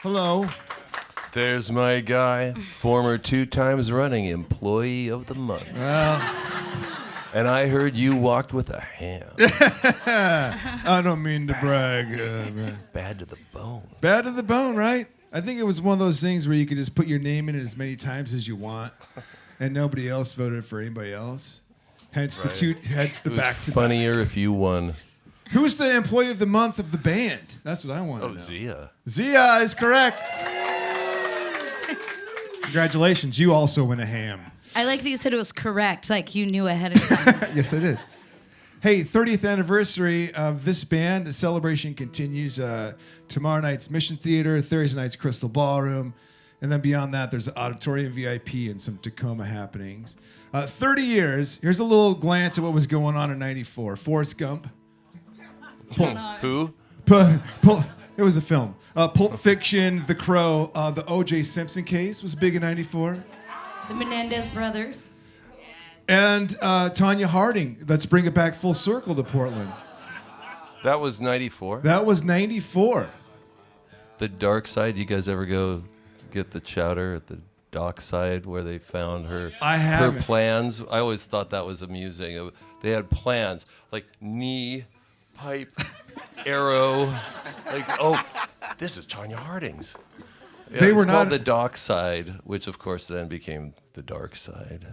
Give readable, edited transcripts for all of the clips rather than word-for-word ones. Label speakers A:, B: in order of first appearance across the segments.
A: Hello.
B: There's my guy, former 2 times running Employee of the Month.
A: Well,
B: And I heard you walked with a ham.
A: I don't mean to brag.
B: Bad to the bone.
A: Bad to the bone, right? I think it was one of those things where you could just put your name in it as many times as you want, and nobody else voted for anybody else. Hence
B: Right.
A: hence the
B: It was
A: back to
B: funnier if you won.
A: Who's the employee of the month of the band? That's what I want to know.
B: Zia.
A: Zia is correct. Congratulations, you also win a ham.
C: I like that you said it was correct, like you knew ahead of time.
A: Yes, I did. Hey, 30th anniversary of this band. The celebration continues. Tomorrow night's Mission Theater, Thursday night's Crystal Ballroom, and then beyond that, there's the Auditorium VIP and some Tacoma happenings. 30 years. Here's a little glance at what was going on in '94. Forrest Gump.
B: Who?
A: It was a film. Pulp Fiction, The Crow, the O.J. Simpson case was big in '94.
C: The Menendez brothers.
A: And Tanya Harding. Let's bring it back full circle to Portland.
B: That was 94.
A: That was '94.
B: The Dark Side. You guys ever go get the chowder at the dockside where they found her
A: haven't.
B: plans? I always thought that was amusing. They had plans like knee, pipe, arrow. Like, oh, this is Tanya Harding's. Yeah,
A: They were
B: it's called
A: not-
B: the Dockside, which of course then became the Dark Side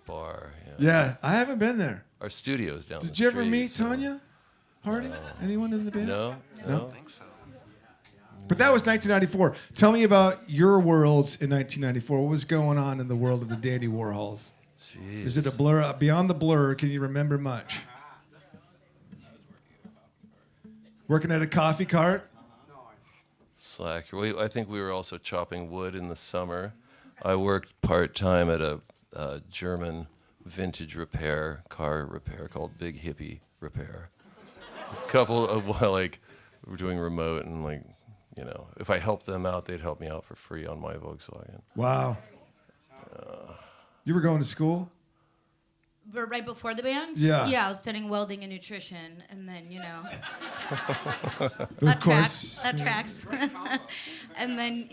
B: bar.
A: Yeah, I haven't been there.
B: Our studio's down the
A: Did you ever
B: street,
A: meet
B: so-
A: Tanya Harding? Anyone in the band?
B: No.
A: No?
D: I don't think so.
A: But that was 1994. Tell me about your worlds in 1994. What was going on in the world of the Dandy Warhols?
B: Jeez.
A: Is it a blur? Beyond the blur, can you remember much? Working at a coffee cart?
B: Slack. I think we were also chopping wood in the summer. I worked part-time at a German vintage car repair called Big Hippie Repair. A couple of, we were doing remote and if I helped them out, they'd help me out for free on my Volkswagen.
A: Wow. You were going to school?
C: But right before the band?
A: Yeah.
C: Yeah, I was studying welding and nutrition, and then,
A: Of course.
C: That tracks. And then,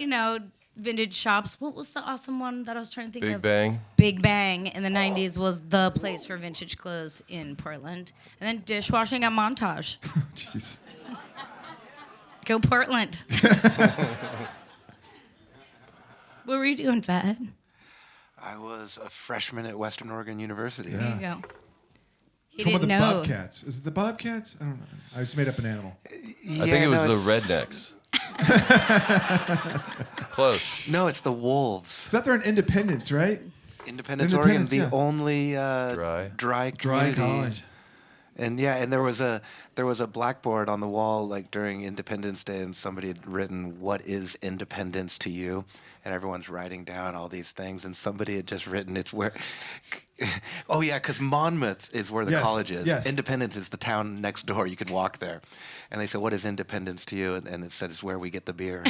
C: vintage shops. What was the awesome one that I was trying to think
B: Big
C: of?
B: Bang.
C: Big Bang in the 90s was the place for vintage clothes in Portland. And then dishwashing at Montage.
A: Jeez.
C: Go Portland. What were you doing, Fat?
D: I was a freshman at Western Oregon University.
C: There you go. He
A: Come on,
C: didn't
A: the
C: know.
A: Bobcats. Is it the Bobcats? I don't know. I just made up an animal.
D: Yeah,
B: I think it was
D: no,
B: the
D: it's-
B: Rednecks. Close.
D: No, it's the Wolves.
A: Is that there in Independence, right?
D: Independence, Oregon,
A: Independence,
D: the
A: yeah.
D: only
B: Dry
A: Dry
D: community.
A: college.
D: And there was a blackboard on the wall during Independence Day, and somebody had written, "What is independence to you?" And everyone's writing down all these things, and somebody had just written, "It's where." Oh yeah, because Monmouth is where the
A: Yes,
D: college is.
A: yes.
D: Independence is the town next door. You can walk there. And they said, "What is independence to you?" And it said, "It's where we get the beer."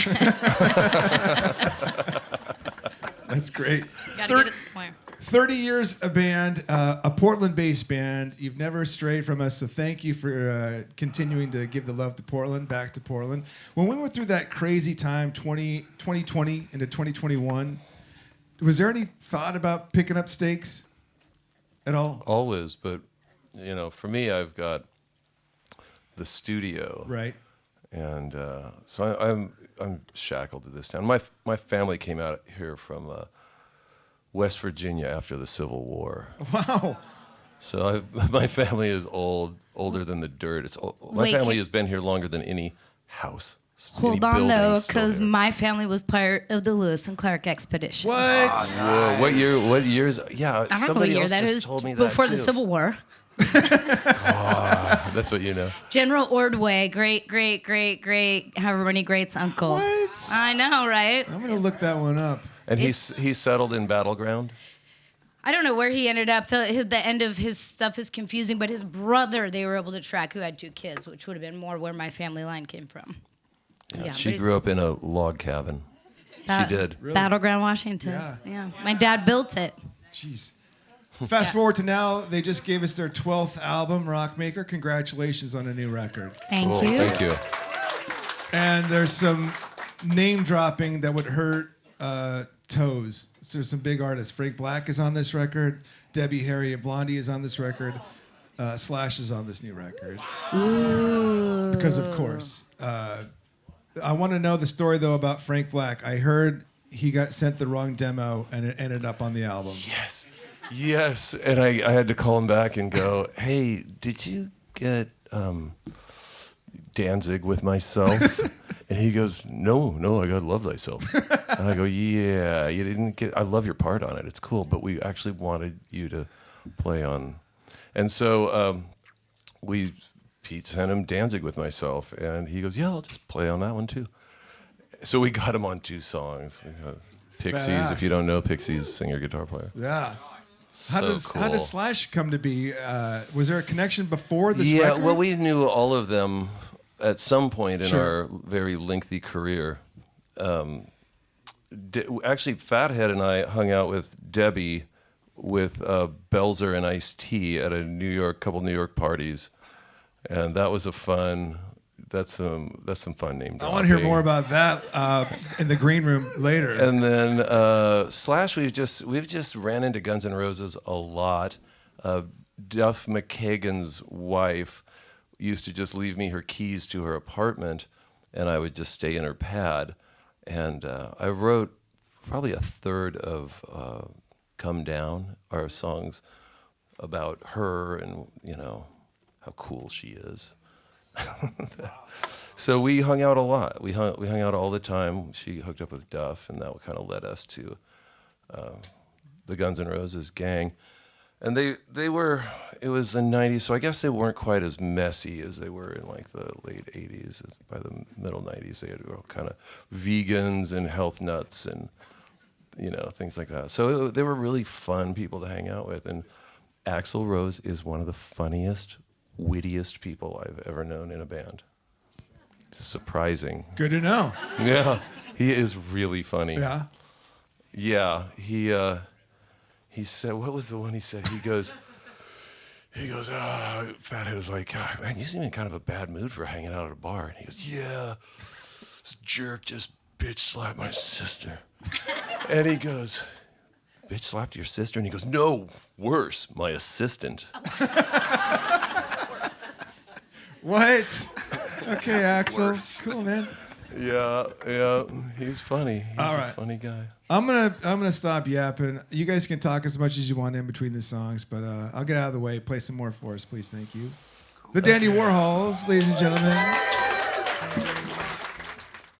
A: That's great.
C: Gotta get it somewhere.
A: 30 years a band, a Portland-based band. You've never strayed from us, so thank you for continuing to give the love to Portland, back to Portland. When we went through that crazy time, 2020 into 2021, was there any thought about picking up stakes at all?
B: Always, but for me, I've got the studio.
A: Right.
B: And so I'm shackled to this town. My family came out here from West Virginia after the Civil War.
A: Wow.
B: So my family is older than the dirt. My
C: Wait,
B: family has been here longer than any house.
C: Hold
B: any
C: on, though,
B: building still
C: because
B: here.
C: my family was part of the Lewis and Clark expedition.
A: What?
B: Whoa, what year? What years? Yeah,
C: I don't know what
B: somebody
C: year
B: else
C: that
B: just
C: is.
B: told me that
C: Before the
B: too.
C: Civil War.
B: That's what you know.
C: General Ordway, great, however many greats uncle.
A: What?
C: I know, right?
A: I'm going to look that one up.
B: And he settled in Battleground.
C: I don't know where he ended up. The end of his stuff is confusing, but his brother, they were able to track, who had 2 kids, which would have been more where my family line came from.
B: Yeah, she grew up in a log cabin. She did.
A: Really?
C: Battleground, Washington.
A: Yeah.
C: My dad built it.
A: Jeez. Fast forward to now, they just gave us their 12th album, Rockmaker. Congratulations on a new record.
C: Thank
B: Cool.
C: you.
B: Thank you.
A: And there's some name dropping that would hurt toes. So there's some big artists. Frank Black is on this record. Debbie Harry Blondie is on this record. Slash is on this new record.
C: Ooh.
A: Because of course. I want to know the story though about Frank Black. I heard he got sent the wrong demo and it ended up on the album.
B: Yes. And I had to call him back and go, hey, did you get Danzig with Myself? And he goes, no, I got Love Thyself. And I go, yeah, you didn't get, I love your part on it. It's cool, but we actually wanted you to play on. And so Pete sent him Danzig with Myself. And he goes, yeah, I'll just play on that one too. So we got him on 2 songs. We got Pixies,
A: Badass.
B: if you don't know, Pixies, singer, guitar player.
A: Yeah.
B: So
A: How
B: cool.
A: does Slash come to be? Was there a connection before this
B: Yeah,
A: record?
B: well, we knew all of them at some point in
A: Sure.
B: our very lengthy career. Actually, Fathead and I hung out with Debbie with Belzer and Ice-T at a couple New York parties, and that was a fun. That's some fun name dropping.
A: I want to hear more about that in the green room later.
B: And then Slash, we've just ran into Guns N' Roses a lot. Duff McKagan's wife used to just leave me her keys to her apartment, and I would just stay in her pad. And I wrote probably a third of "Come Down," our songs about her and how cool she is. So we hung out a lot. We hung out all the time. She hooked up with Duff, and that kind of led us to the Guns N' Roses gang. And they were, it was the 90s, so I guess they weren't quite as messy as they were in like the late 80s. By the middle 90s, they were all kind of vegans and health nuts and, things like that. So they were really fun people to hang out with. And Axl Rose is one of the funniest, wittiest people I've ever known in a band. Surprising.
A: Good to know.
B: Yeah, he is really funny.
A: Yeah.
B: Yeah, he said, what was the one he said? He goes, Fathead was like, man, you seem in kind of a bad mood for hanging out at a bar. And he goes, yeah, this jerk just bitch slapped my sister. And he goes, bitch slapped your sister? And he goes, no, worse, my assistant.
A: What? Okay, Axl. Cool, man.
B: Yeah, he's funny. He's
A: All
B: a
A: right.
B: funny guy.
A: I'm gonna stop yapping. You guys can talk as much as you want in between the songs, but I'll get out of the way. Play some more for us, please. Thank you. The Dandy Warhols, ladies and gentlemen.